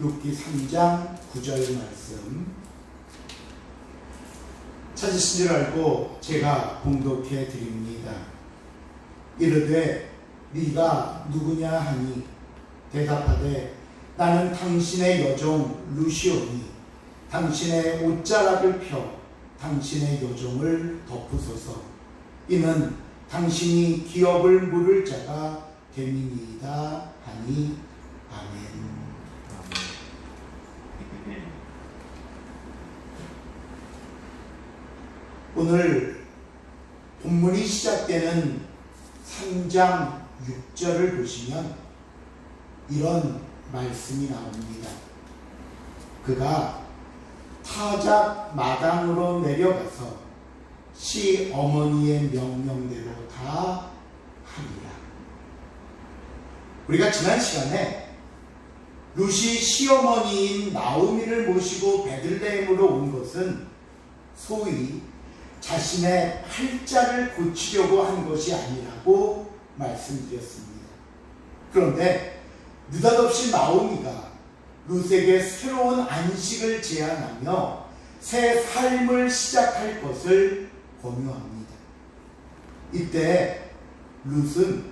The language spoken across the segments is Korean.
룻기 3장 9절 말씀 찾으신 줄 알고 제가 봉독해 드립니다. 이르되 네가 누구냐 하니 대답하되 나는 당신의 여종 룻이오니 당신의 옷자락을 펴 당신의 여종을 덮으소서. 이는 당신이 기업을 물을 자가 됨이니이다 하니. 아멘. 오늘 본문이 시작되는 3장 6절을 보시면 이런 말씀이 나옵니다. 그가 타작 마당으로 내려가서 시어머니의 명령대로 다 하리라. 우리가 지난 시간에 룻이 시어머니인 나오미를 모시고 베들레헴으로 온 것은 소위 자신의 팔자를 고치려고 한 것이 아니라고 말씀드렸습니다. 그런데 느닷없이 나오미가 룻에게 새로운 안식을 제안하며 새 삶을 시작할 것을 권유합니다. 이때 룻은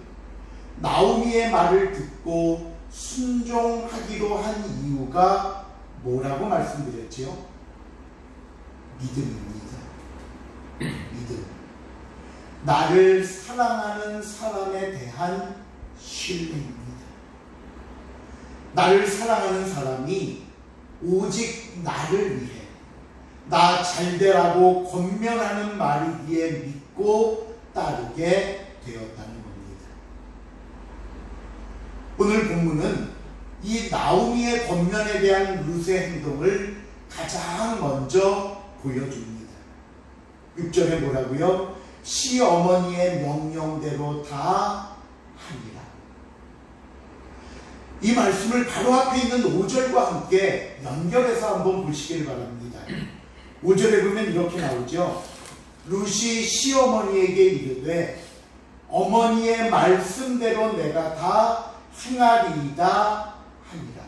나오미의 말을 듣고 순종하기로 한 이유가 뭐라고 말씀드렸지요? 믿음입니다. 믿음. 나를 사랑하는 사람에 대한 신뢰입니다. 나를 사랑하는 사람이 오직 나를 위해 나 잘되라고 권면하는 말이기에 믿고 따르게 되었다는 겁니다. 오늘 본문은 이 나오미의 권면에 대한 룻의 행동을 가장 먼저 보여줍니다. 6절에 뭐라고요? 시어머니의 명령대로 다 하니라. 이 말씀을 바로 앞에 있는 5절과 함께 연결해서 한번 보시길 바랍니다. 5절에 보면 이렇게 나오죠. 룻이 시어머니에게 이르되 어머니의 말씀대로 내가 다 행하리이다 하니라.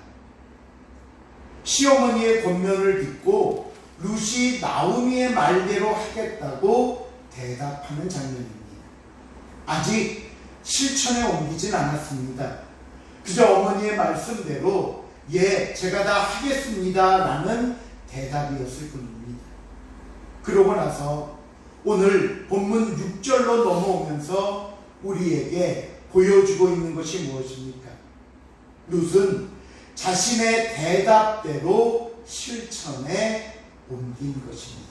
시어머니의 권면을 듣고 룻이 나오미의 말대로 하겠다고 대답하는 장면입니다. 아직 실천에 옮기진 않았습니다. 그저 어머니의 말씀대로 예, 제가 다 하겠습니다 라는 대답이었을 뿐입니다. 그러고 나서 오늘 본문 6절로 넘어오면서 우리에게 보여주고 있는 것이 무엇입니까? 룻은 자신의 대답대로 실천에 옮긴 것입니다.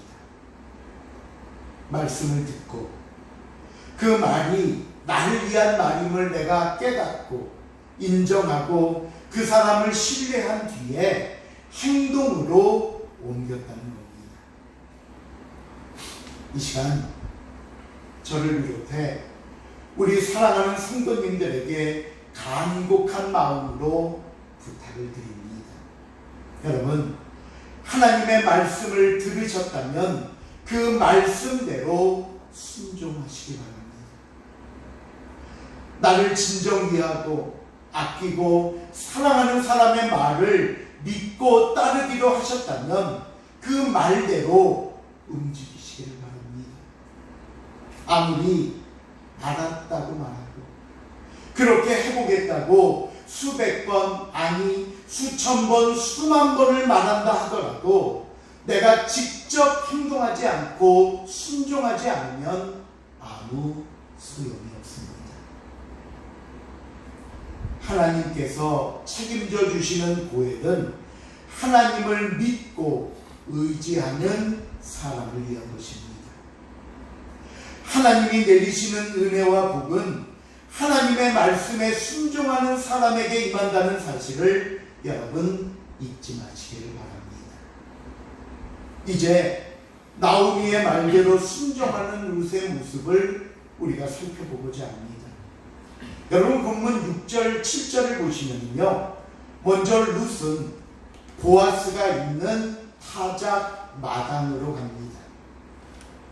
말씀을 듣고 그 말이 나를 위한 말임을 내가 깨닫고 인정하고 그 사람을 신뢰한 뒤에 행동으로 옮겼다는 겁니다. 이 시간 저를 비롯해 우리 사랑하는 성도님들에게 간곡한 마음으로 부탁을 드립니다. 여러분, 하나님의 말씀을 들으셨다면 그 말씀대로 순종하시기 바랍니다. 나를 진정 이해하고 아끼고 사랑하는 사람의 말을 믿고 따르기로 하셨다면 그 말대로 움직이시기를 바랍니다. 아무리 알았다고 말하고 그렇게 해보겠다고 수백 번 아니 수천 번 수만 번을 말한다 하더라도 내가 직접 행동하지 않고 순종하지 않으면 아무 소용이 없습니다. 하나님께서 책임져 주시는 고액은 하나님을 믿고 의지하는 사람을 위한 것입니다. 하나님이 내리시는 은혜와 복은 하나님의 말씀에 순종하는 사람에게 임한다는 사실을 여러분 잊지 마시기를 바랍니다. 이제 나오미의 말대로 순종하는 룻의 모습을 우리가 살펴보고자 합니다. 여러분 본문 6절, 7절을 보시면요. 먼저 룻은 보아스가 있는 타작 마당으로 갑니다.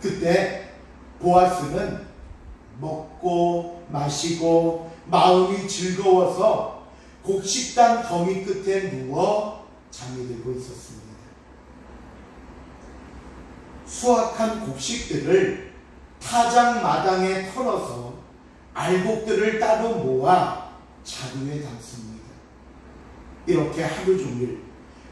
그때 보아스는 먹고 마시고 마음이 즐거워서 곡식단 더미 끝에 누워 잠이 들고 있었습니다. 수확한 곡식들을 타작 마당에 털어서 알곡들을 따로 모아 자루에 담습니다. 이렇게 하루 종일,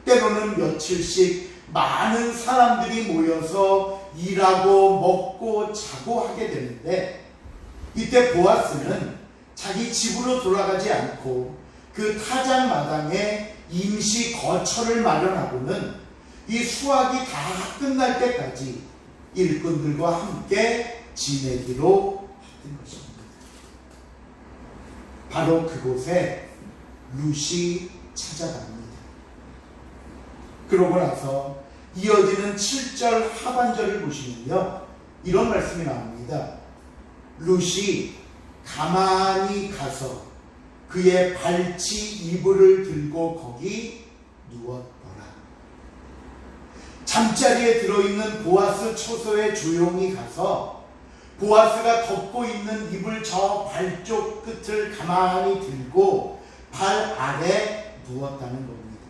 때로는 며칠씩 많은 사람들이 모여서 일하고 먹고 자고 하게 되는데, 이때 보아스는 자기 집으로 돌아가지 않고 그 타작 마당에 임시 거처를 마련하고는 이 수확이 다 끝날 때까지 일꾼들과 함께 지내기로 했던 것입니다. 바로 그곳에 룻이 찾아갑니다. 그러고 나서 이어지는 7절 하반절을 보시면요, 이런 말씀이 나옵니다. 룻이 가만히 가서 그의 발치 이불을 들고 거기 누웠더라. 잠자리에 들어있는 보아스 처소에 조용히 가서 보아스가 덮고 있는 이불 저 발쪽 끝을 가만히 들고 발 아래 누웠다는 겁니다.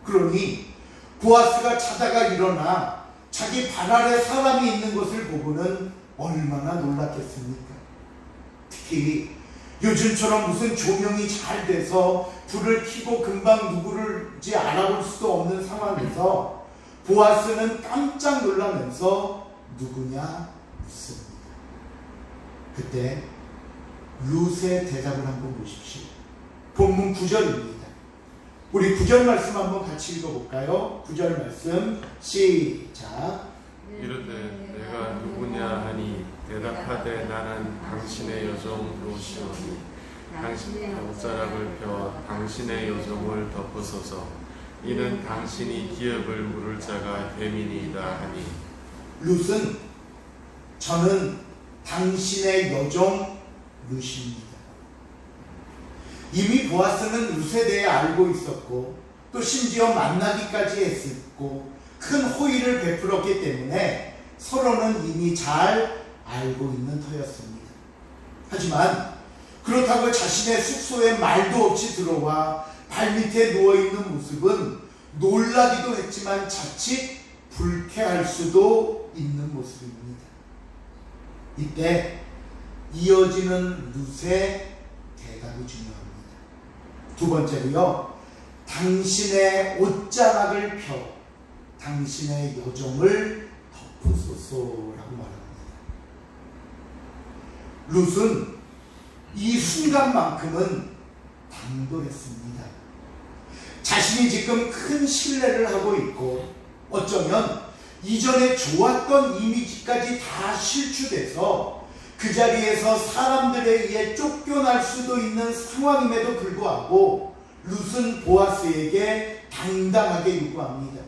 그러니 보아스가 자다가 일어나 자기 발 아래 사람이 있는 것을 보고는 얼마나 놀랐겠습니까? 특히 요즘처럼 무슨 조명이 잘 돼서 불을 켜고 금방 누구를지 알아볼 수도 없는 상황에서 보아스는 깜짝 놀라면서 누구냐 묻습니다. 그때 룻의 대답을 한번 보십시오. 본문 9절입니다. 우리 9절 말씀 한번 같이 읽어볼까요? 9절 말씀 시작. 이르되 내가 누구냐 하니 대답하되 나는 당신의 여종 룻이오니 당신의 옷자락을 펴 당신의 여종을 덮으소서. 이는 당신이 기업을 물을 자가 됨이니이다 하니. 룻은 저는 당신의 여종 룻입니다. 이미 보아스는 룻에 대해 알고 있었고 또 심지어 만나기까지 했었고 큰 호의를 베풀었기 때문에 서로는 이미 잘 알고 있는 터였습니다. 하지만 그렇다고 자신의 숙소에 말도 없이 들어와 발밑에 누워있는 모습은 놀라기도 했지만 자칫 불쾌할 수도 있는 모습입니다. 이때 이어지는 룻의 대답이 중요합니다. 두 번째로요, 당신의 옷자락을 펴 당신의 여종을 덮으소서라고 말합니다. 룻은 이 순간만큼은 당돌했습니다. 자신이 지금 큰 신뢰를 하고 있고 어쩌면 이전에 좋았던 이미지까지 다 실추돼서 그 자리에서 사람들에 의해 쫓겨날 수도 있는 상황임에도 불구하고 룻은 보아스에게 당당하게 요구합니다.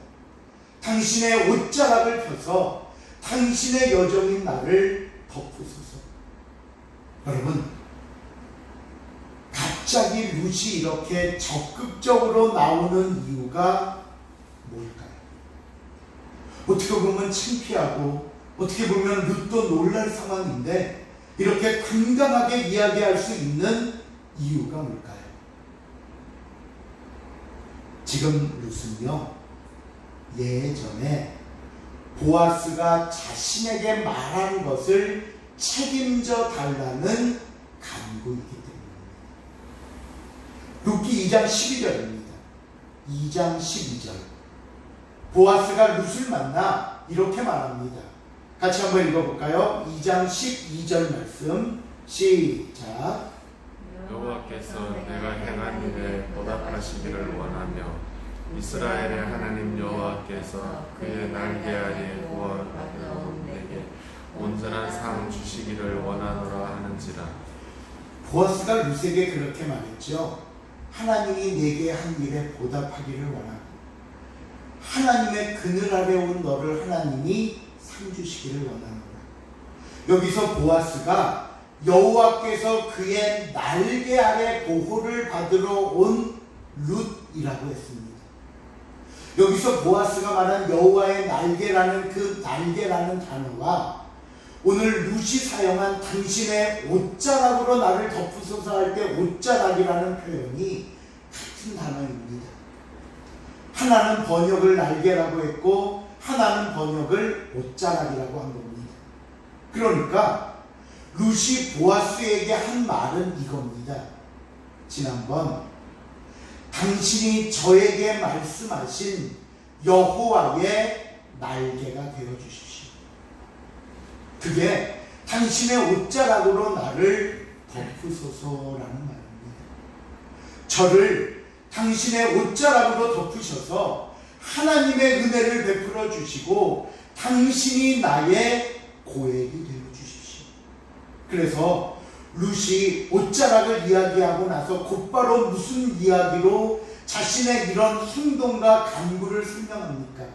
당신의 옷자락을 펴서 당신의 여종인 나를 덮으소서. 여러분, 갑자기 룻이 이렇게 적극적으로 나오는 이유가 뭘까요? 어떻게 보면 창피하고 어떻게 보면 룻도 놀랄 상황인데 이렇게 당당하게 이야기할 수 있는 이유가 뭘까요? 지금 룻은요, 예전에 보아스가 자신에게 말한 것을 책임져 달라는 간구이기 때문입니다. 룻기 2장 12절입니다. 2장 12절. 보아스가 룻을 만나 이렇게 말합니다. 같이 한번 읽어볼까요? 2장 12절 말씀 시작. 여호와께서 내가 행한 일에 보답하시기를 원하며 이스라엘의 하나님 여호와께서 그의 날개 아래 구원받은 내게 온전한 상 주시기를 원하노라 하는지라. 보아스가 룻에게 그렇게 말했죠. 하나님이 내게 한 일에 보답하기를 원하고 하나님의 그늘 아래 온 너를 하나님이 상 주시기를 원하노라. 여기서 보아스가 여호와께서 그의 날개 아래 보호를 받으러 온 룻이라고 했습니다. 여기서 보아스가 말한 여호와의 날개라는 그 날개라는 단어와 오늘 룻이 사용한 당신의 옷자락으로 나를 덮으소서 할 때 옷자락이라는 표현이 같은 단어입니다. 하나는 번역을 날개라고 했고 하나는 번역을 옷자락이라고 한 겁니다. 그러니까 룻이 보아스에게 한 말은 이겁니다. 지난번 당신이 저에게 말씀하신 여호와의 날개가 되어주십시오. 그게 당신의 옷자락으로 나를 덮으소서라는 말입니다. 저를 당신의 옷자락으로 덮으셔서 하나님의 은혜를 베풀어 주시고 당신이 나의 고액이 되어 주십시오. 그래서 룻이 옷자락을 이야기하고 나서 곧바로 무슨 이야기로 자신의 이런 행동과 간구를 설명합니까?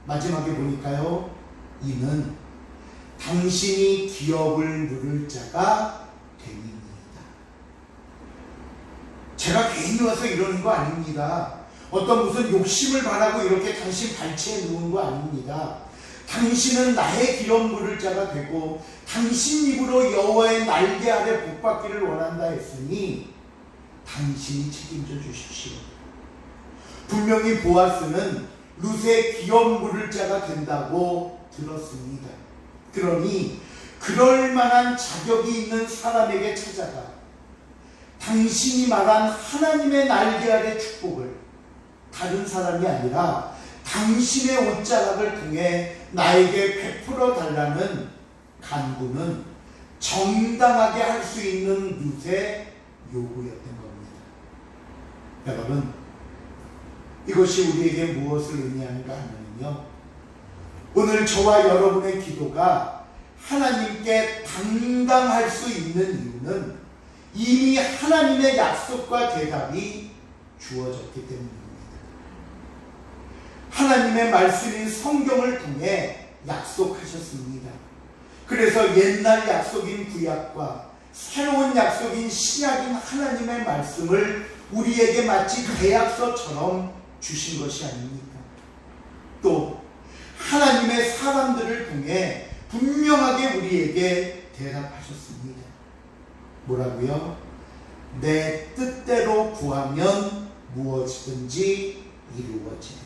마지막에 보니까요, 이는 당신이 기업을 물을 자가 됨입니다. 제가 괜히 와서 이러는 거 아닙니다. 어떤 무슨 욕심을 바라고 이렇게 당신 발치에 누운 거 아닙니다. 당신은 나의 기업 물을 자가 되고 당신 입으로 여호와의 날개 아래 복받기를 원한다 했으니 당신이 책임져 주십시오. 분명히 보아스는 룻의 기업 물을 자가 된다고 들었습니다. 그러니 그럴 만한 자격이 있는 사람에게 찾아가 당신이 말한 하나님의 날개 아래 축복을 다른 사람이 아니라 당신의 옷자락을 통해 나에게 베풀어 달라는 간구는 정당하게 할 수 있는 룻의 요구였던 겁니다. 여러분, 이것이 우리에게 무엇을 의미하는가 하면요, 오늘 저와 여러분의 기도가 하나님께 당당할 수 있는 이유는 이미 하나님의 약속과 대답이 주어졌기 때문입니다. 하나님의 말씀인 성경을 통해 약속하셨습니다. 그래서 옛날 약속인 구약과 새로운 약속인 신약인 하나님의 말씀을 우리에게 마치 계약서처럼 주신 것이 아닙니까? 또 하나님의 사람들을 통해 분명하게 우리에게 대답하셨습니다. 뭐라고요? 내 뜻대로 구하면 무엇이든지 이루어지리라.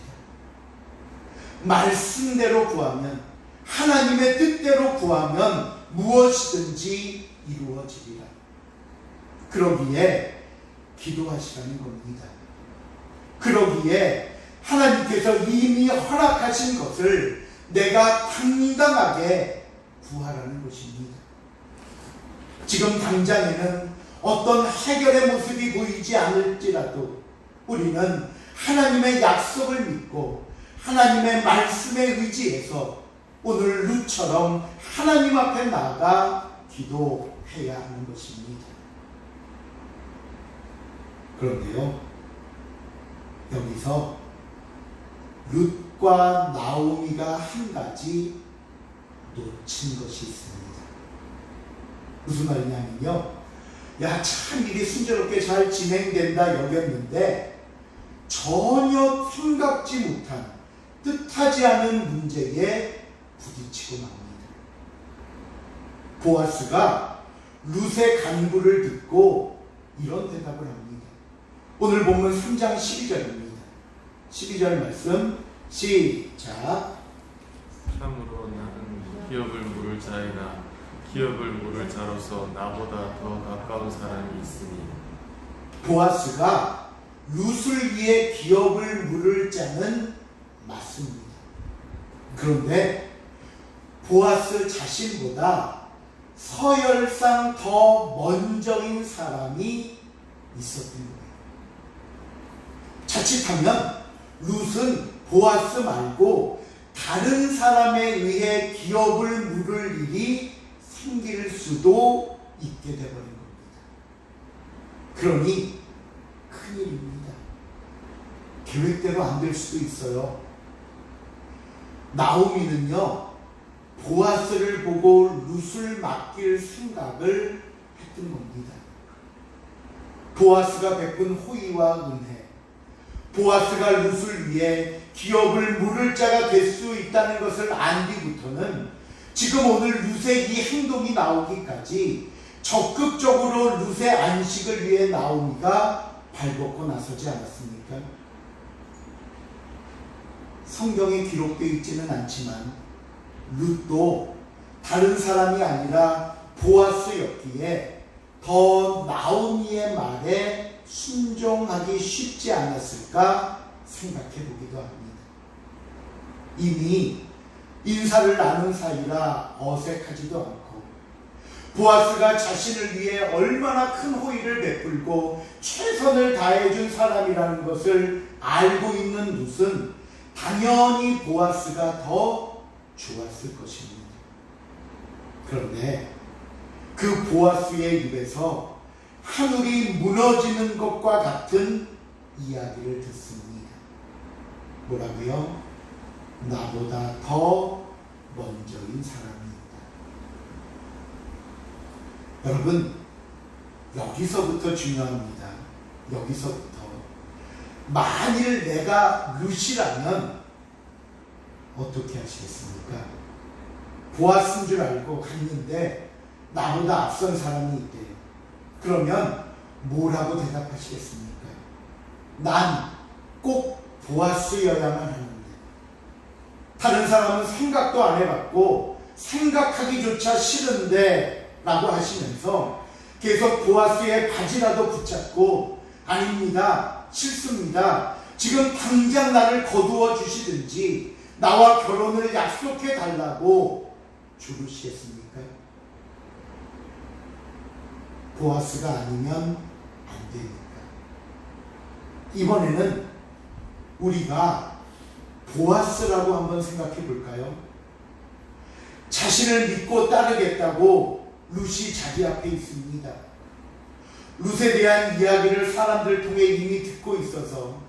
말씀대로 구하면, 하나님의 뜻대로 구하면 무엇이든지 이루어지리라. 그러기에 기도하시라는 겁니다. 그러기에 하나님께서 이미 허락하신 것을 내가 당당하게 구하라는 것입니다. 지금 당장에는 어떤 해결의 모습이 보이지 않을지라도 우리는 하나님의 약속을 믿고 하나님의 말씀에 의지해서 오늘 룻처럼 하나님 앞에 나아가 기도해야 하는 것입니다. 그런데요, 여기서 룻과 나오미가 한 가지 놓친 것이 있습니다. 무슨 말이냐면요, 야, 참 일이 순조롭게 잘 진행된다 여겼는데 전혀 생각지 못한 뜻하지 않은 문제에 부딪히고 맙니다. 보아스가 룻의 간구를 듣고 이런 대답을 합니다. 오늘 본문 3장 12절입니다. 12절 말씀 시작. 참으로 나는 기업을 물을 자이나 기업을 물을 자로서 나보다 더 가까운 사람이 있으니. 보아스가 룻을 위해 기업을 물을 자는 맞습니다. 그런데 보아스 자신보다 서열상 더 먼저인 사람이 있었던 거예요. 자칫하면 룻은 보아스 말고 다른 사람에 의해 기업을 물을 일이 생길 수도 있게 되어버린 겁니다. 그러니 큰일입니다. 계획대로 안 될 수도 있어요. 나오미는요, 보아스를 보고 룻을 맡길 생각을 했던 겁니다. 보아스가 베푼 호의와 은혜, 보아스가 룻을 위해 기업을 물을 자가 될 수 있다는 것을 안 뒤부터는 지금 오늘 룻의 이 행동이 나오기까지 적극적으로 룻의 안식을 위해 나오미가 발벗고 나서지 않았습니까? 성경에 기록되어 있지는 않지만 룻도 다른 사람이 아니라 보아스였기에 더 나오미의 말에 순종하기 쉽지 않았을까 생각해 보기도 합니다. 이미 인사를 나눈 사이라 어색하지도 않고 보아스가 자신을 위해 얼마나 큰 호의를 베풀고 최선을 다해준 사람이라는 것을 알고 있는 룻은 당연히 보아스가 더 좋았을 것입니다. 그런데 그 보아스의 입에서 하늘이 무너지는 것과 같은 이야기를 듣습니다. 뭐라고요? 나보다 더 먼저인 사람이 있다. 여러분, 여기서부터 중요합니다. 여기서부터. 만일 내가 룻이라면 어떻게 하시겠습니까? 보아스인 줄 알고 갔는데 나보다 앞선 사람이 있대요. 그러면 뭐라고 대답하시겠습니까? 난 꼭 보아스여야만 하는데 다른 사람은 생각도 안 해봤고 생각하기조차 싫은데 라고 하시면서 계속 보아스의 바지라도 붙잡고 아닙니다. 싫습니다. 지금 당장 나를 거두어 주시든지 나와 결혼을 약속해 달라고 주르시겠습니까? 보아스가 아니면 안 되니까. 이번에는 우리가 보아스라고 한번 생각해 볼까요? 자신을 믿고 따르겠다고 룻이 자기 앞에 있습니다. 룻에 대한 이야기를 사람들 통해 이미 듣고 있어서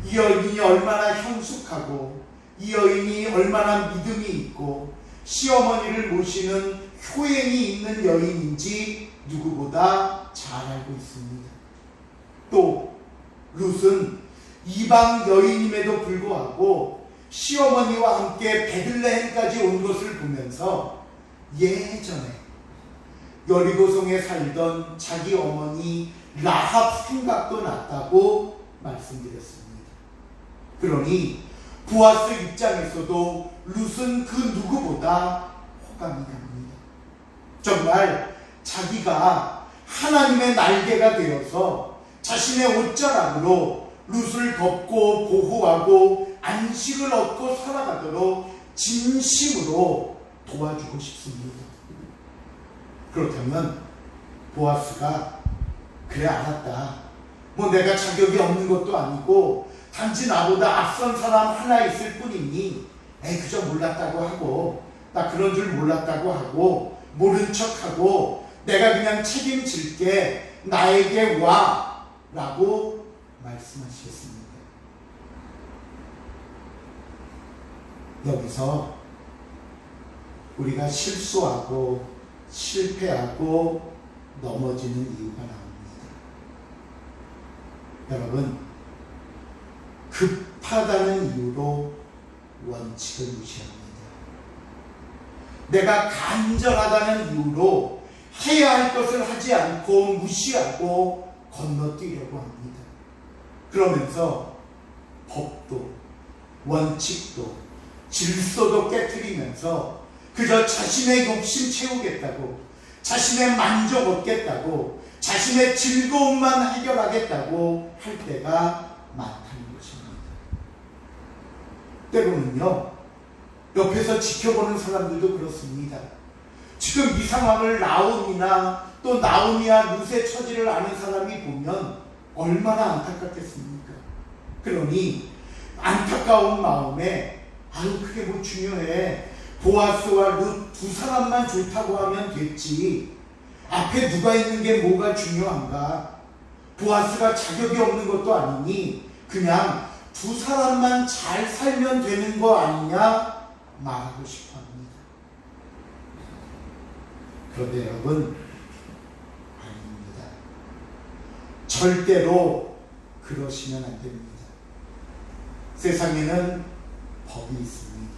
이 여인이 얼마나 형숙하고 이 여인이 얼마나 믿음이 있고 시어머니를 모시는 효행이 있는 여인인지 누구보다 잘 알고 있습니다. 또 룻은 이방 여인임에도 불구하고 시어머니와 함께 베들레헴까지 온 것을 보면서 예전에 여리고성에 살던 자기 어머니 라합 생각도 났다고 말씀드렸습니다. 그러니 보아스 입장에서도 룻은 그 누구보다 호감이 갑니다. 정말 자기가 하나님의 날개가 되어서 자신의 옷자락으로 룻을 덮고 보호하고 안식을 얻고 살아가도록 진심으로 도와주고 싶습니다. 그렇다면 보아스가 그래 알았다. 뭐 내가 자격이 없는 것도 아니고 단지 나보다 앞선 사람 하나 있을 뿐이니 그저 몰랐다고 하고 나 그런 줄 몰랐다고 하고 모른 척하고 내가 그냥 책임질게 나에게 와 라고 말씀하시겠습니다. 여기서 우리가 실수하고 실패하고 넘어지는 이유가 나옵니다. 여러분, 급하다는 이유로 원칙을 무시합니다. 내가 간절하다는 이유로 해야 할 것을 하지 않고 무시하고 건너뛰려고 합니다. 그러면서 법도 원칙도 질서도 깨트리면서 그저 자신의 욕심 채우겠다고 자신의 만족 얻겠다고 자신의 즐거움만 해결하겠다고 할 때가 많다는 것입니다. 때로는요, 옆에서 지켜보는 사람들도 그렇습니다. 지금 이 상황을 나오미나 또 나오미와 룻의 처지를 아는 사람이 보면 얼마나 안타깝겠습니까? 그러니 안타까운 마음에 그게 뭐 중요해. 보아스와 룻 두 사람만 좋다고 하면 됐지. 앞에 누가 있는 게 뭐가 중요한가? 보아스가 자격이 없는 것도 아니니 그냥 두 사람만 잘 살면 되는 거 아니냐 말하고 싶어 합니다. 그런데 여러분, 아닙니다. 절대로 그러시면 안 됩니다. 세상에는 법이 있습니다.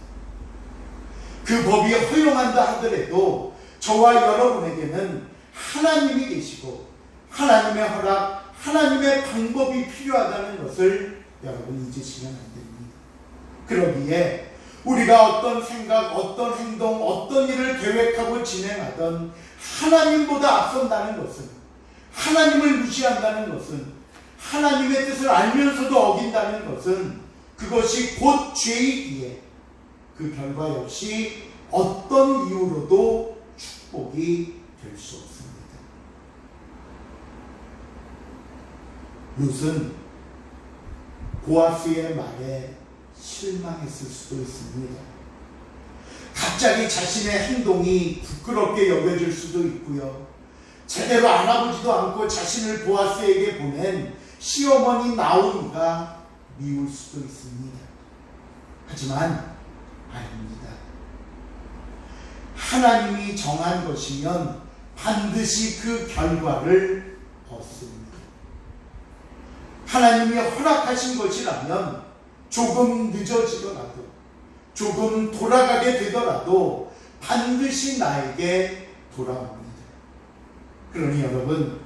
그 법이 허용한다 하더라도 저와 여러분에게는 하나님이 계시고 하나님의 허락, 하나님의 방법이 필요하다는 것을 여러분 잊으시면 안 됩니다. 그러기에 우리가 어떤 생각, 어떤 행동, 어떤 일을 계획하고 진행하던 하나님보다 앞선다는 것은, 하나님을 무시한다는 것은, 하나님의 뜻을 알면서도 어긴다는 것은 그것이 곧 죄이기에 그 결과 역시 어떤 이유로도 축복이 될 수 없습니다. 룻은 보아스의 말에 실망했을 수도 있습니다. 갑자기 자신의 행동이 부끄럽게 여겨질 수도 있고요. 제대로 알아보지도 않고 자신을 보아스에게 보낸 시어머니 나오미가 미울 수도 있습니다. 하지만 아닙니다. 하나님이 정한 것이면 반드시 그 결과를 얻습니다. 하나님이 허락하신 것이라면 조금 늦어지더라도, 조금 돌아가게 되더라도 반드시 나에게 돌아옵니다. 그러니 여러분,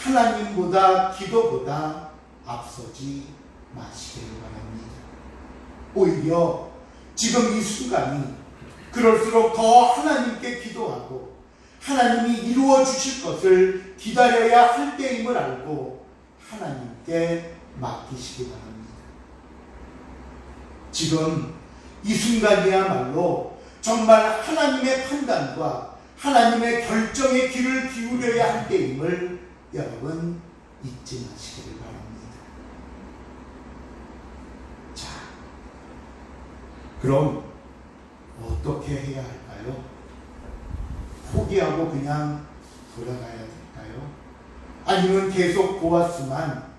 하나님보다 기도보다 앞서지 마시길 바랍니다. 오히려 지금 이 순간이 그럴수록 더 하나님께 기도하고 하나님이 이루어 주실 것을 기다려야 할 때임을 알고 하나님께 맡기시기 바랍니다. 지금 이 순간이야말로 정말 하나님의 판단과 하나님의 결정의 귀를 기울여야 할 때임을 여러분 잊지 마시기를 바랍니다. 자, 그럼 어떻게 해야 할까요? 포기하고 그냥 돌아가야 될까요? 아니면 계속 보아스만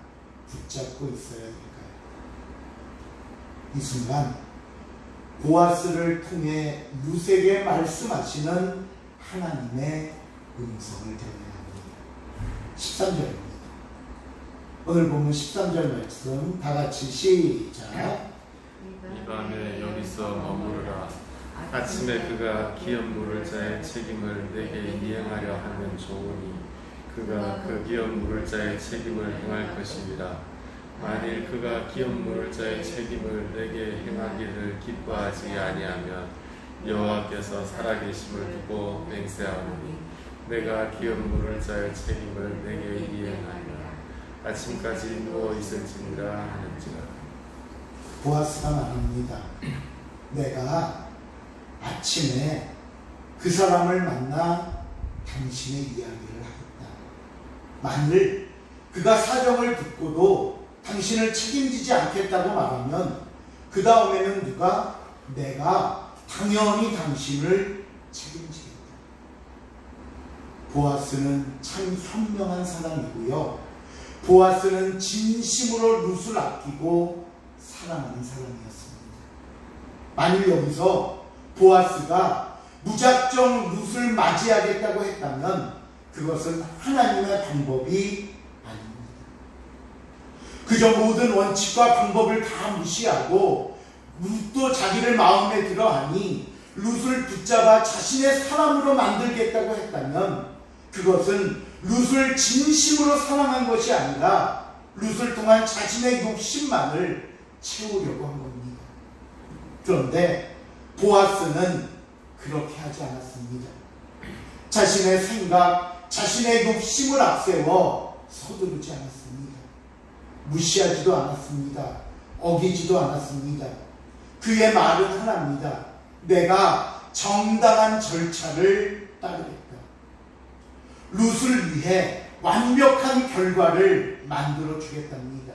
붙잡고 있어야 될까요? 이 순간 보아스를 통해 룻에게 말씀하시는 하나님의 음성을 들어야 합니다. 13절입니다. 오늘 보면 13절 말씀 다 같이 시작. 이 밤에 여기서 머무르라. 아침에 그가 기업 물을 자의 책임을 내게 이행하려 하면 좋으니 그가 그 기업 물을 자의 책임을 행할 것이니라. 만일 그가 기업 물을 자의 책임을 내게 행하기를 기뻐하지 아니하면 여호와께서 살아계심을 두고 맹세하오니 내가 기업 물을 자의 책임을 내게 이행하리라. 아침까지 누워 있을지니라 하는지라. 보아스가 말합니다. 내가 아침에 그 사람을 만나 당신의 이야기를 하겠다. 만일 그가 사정을 듣고도 당신을 책임지지 않겠다고 말하면 그 다음에는 누가? 내가 당연히 당신을 책임지겠다. 보아스는 참 현명한 사람이고요. 보아스는 진심으로 룻을 아끼고 사랑하는 사람이었습니다. 만일 여기서 보아스가 무작정 룻을 맞이하겠다고 했다면 그것은 하나님의 방법이 아닙니다. 그저 모든 원칙과 방법을 다 무시하고 룻도 자기를 마음에 들어하니 룻을 붙잡아 자신의 사람으로 만들겠다고 했다면 그것은 룻을 진심으로 사랑한 것이 아니라 룻을 통한 자신의 욕심만을 채우려고 한 겁니다. 그런데 보아스는 그렇게 하지 않았습니다. 자신의 생각, 자신의 욕심을 앞세워 서두르지 않았습니다. 무시하지도 않았습니다. 어기지도 않았습니다. 그의 말은 하나입니다. 내가 정당한 절차를 따르겠다. 룻을 위해 완벽한 결과를 만들어 주겠답니다.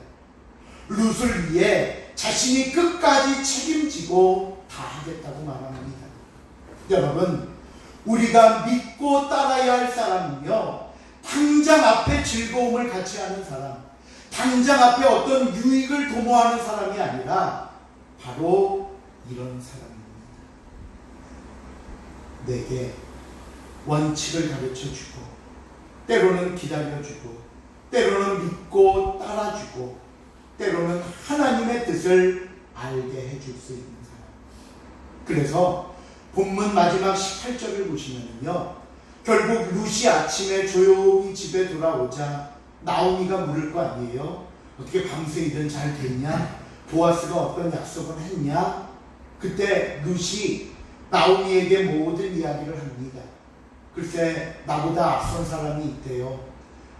룻을 위해 자신이 끝까지 책임지고 다 하겠다고 말합니다. 여러분, 우리가 믿고 따라야 할 사람은요, 당장 앞에 즐거움을 같이 하는 사람, 당장 앞에 어떤 유익을 도모하는 사람이 아니라 바로 이런 사람입니다. 내게 원칙을 가르쳐주고 때로는 기다려주고 때로는 믿고 따라주고 때로는 하나님의 뜻을 알게 해줄 수 있는 사람. 그래서 본문 마지막 18절을 보시면요, 결국 룻이 아침에 조용히 집에 돌아오자 나오미가 물을 거 아니에요. 어떻게 밤새 일은 잘 됐냐? 보아스가 어떤 약속을 했냐? 그때 룻이 나오미에게 모든 이야기를 합니다. 글쎄 나보다 앞선 사람이 있대요.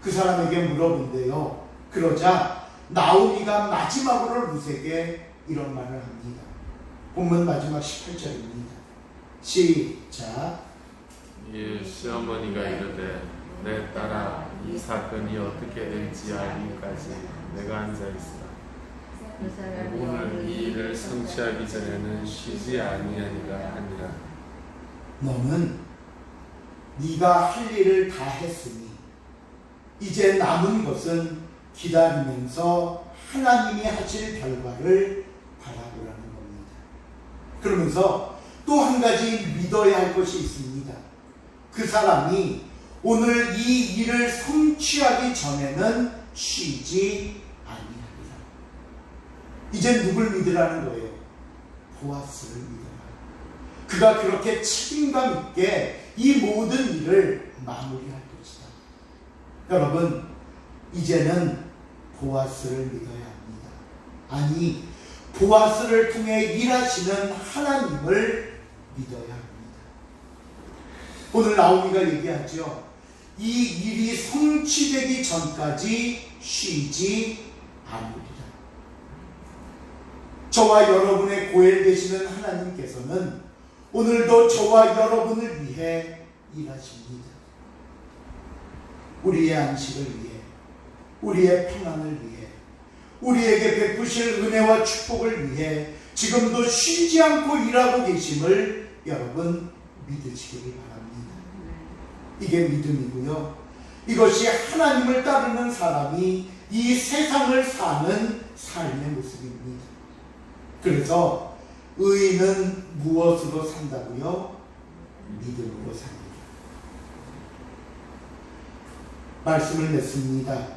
그 사람에게 물어본대요. 그러자 나오미가 마지막으로 룻에게 이런 말을 합니다. 본문 마지막 18절입니다. 시작. 이 시어머니가 이르되 내 딸아 이 사건이 어떻게 될지 알기까지 내가 앉아있으라. 오늘 이 일을 성취하기 전에는 쉬지 아니하니라 하니라. 너는 네가 할 일을 다 했으니 이제 남은 것은 기다리면서 하나님이 하실 결과를 바라보라는 겁니다. 그러면서 또 한 가지 믿어야 할 것이 있습니다. 그 사람이 오늘 이 일을 성취하기 전에는 쉬지 아니하리라. 이제 누굴 믿으라는 거예요? 보아스를 믿어라. 그가 그렇게 책임감 있게 이 모든 일을 마무리할 것이다. 여러분, 이제는 보아스를 믿어야 합니다. 아니, 보아스를 통해 일하시는 하나님을 믿어야 합니다. 오늘 나오미가 얘기하죠. 이 일이 성취되기 전까지 쉬지 않으리라. 저와 여러분의 고엘되시는 하나님께서는 오늘도 저와 여러분을 위해 일하십니다. 우리의 안식을 위해, 우리의 평안을 위해, 우리에게 베푸실 은혜와 축복을 위해 지금도 쉬지 않고 일하고 계심을 여러분 믿으시기 바랍니다. 이게 믿음이고요. 이것이 하나님을 따르는 사람이 이 세상을 사는 삶의 모습입니다. 그래서 의인은 무엇으로 산다고요? 믿음으로 삽니다. 말씀을 냈습니다.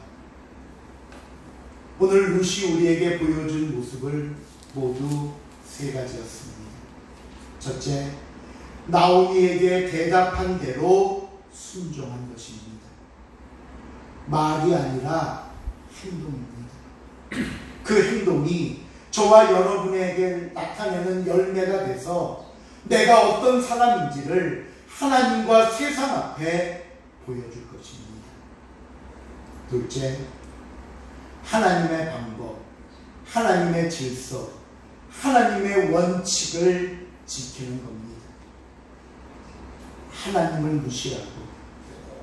오늘 룻이 우리에게 보여준 모습을 모두 세 가지였습니다. 첫째, 나오미에게 대답한 대로 순종한 것입니다. 말이 아니라 행동입니다. 그 행동이 저와 여러분에게 나타내는 열매가 돼서 내가 어떤 사람인지를 하나님과 세상 앞에 보여줄 것입니다. 둘째, 하나님의 방법, 하나님의 질서, 하나님의 원칙을 지키는 겁니다. 하나님을 무시하고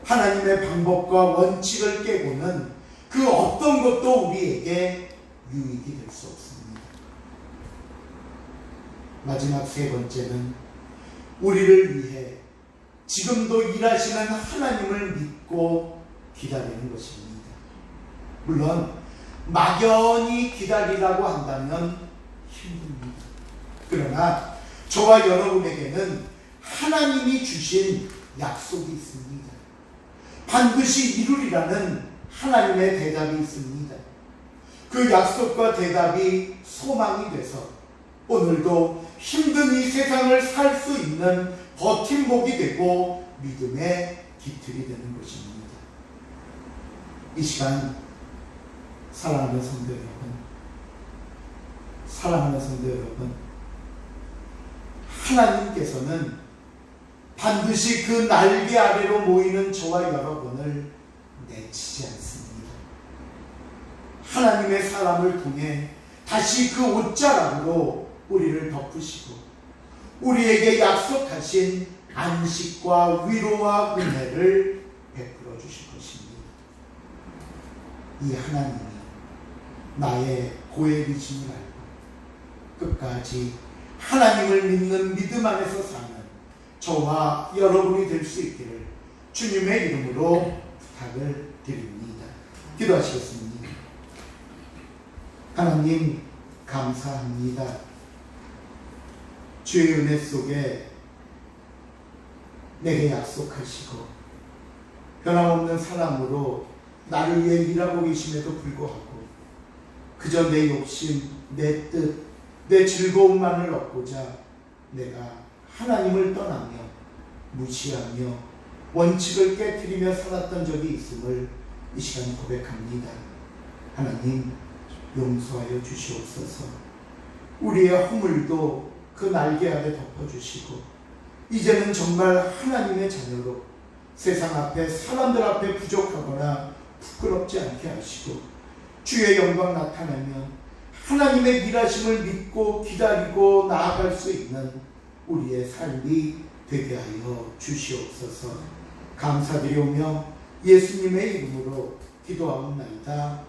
하나님의 방법과 원칙을 깨고는 그 어떤 것도 우리에게 유익이 될 수 없습니다. 마지막 세 번째는 우리를 위해 지금도 일하시는 하나님을 믿고 기다리는 것입니다. 물론 막연히 기다리라고 한다면 힘듭니다. 그러나 저와 여러분에게는 하나님이 주신 약속이 있습니다. 반드시 이루리라는 하나님의 대답이 있습니다. 그 약속과 대답이 소망이 돼서 오늘도 힘든 이 세상을 살 수 있는 버팀목이 되고 믿음의 기틀이 되는 것입니다. 이 시간 사랑하는 성도 여러분, 사랑하는 성도 여러분, 하나님께서는 반드시 그 날개 아래로 모이는 저와 여러분을 내치지 않습니다. 하나님의 사람을 통해 다시 그 옷자락으로 우리를 덮으시고 우리에게 약속하신 안식과 위로와 은혜를 베풀어 주실 것입니다. 이 하나님이 나의 고액이심을 알고 끝까지 하나님을 믿는 믿음 안에서 사는 저와 여러분이 될 수 있기를 주님의 이름으로 부탁을 드립니다. 기도하시겠습니다. 하나님 감사합니다. 주의 은혜 속에 내게 약속하시고 변함없는 사랑으로 나를 위해 일하고 계심에도 불구하고 그저 내 욕심, 내 뜻, 내 즐거움만을 얻고자 내가 하나님을 떠나며 무시하며 원칙을 깨트리며 살았던 적이 있음을 이 시간 고백합니다. 하나님, 용서하여 주시옵소서. 우리의 허물도 그 날개 아래 덮어주시고 이제는 정말 하나님의 자녀로 세상 앞에 사람들 앞에 부족하거나 부끄럽지 않게 하시고 주의 영광 나타나면 하나님의 일하심을 믿고 기다리고 나아갈 수 있는 우리의 삶이 되게 하여 주시옵소서. 감사드리오며 예수님의 이름으로 기도하옵나이다.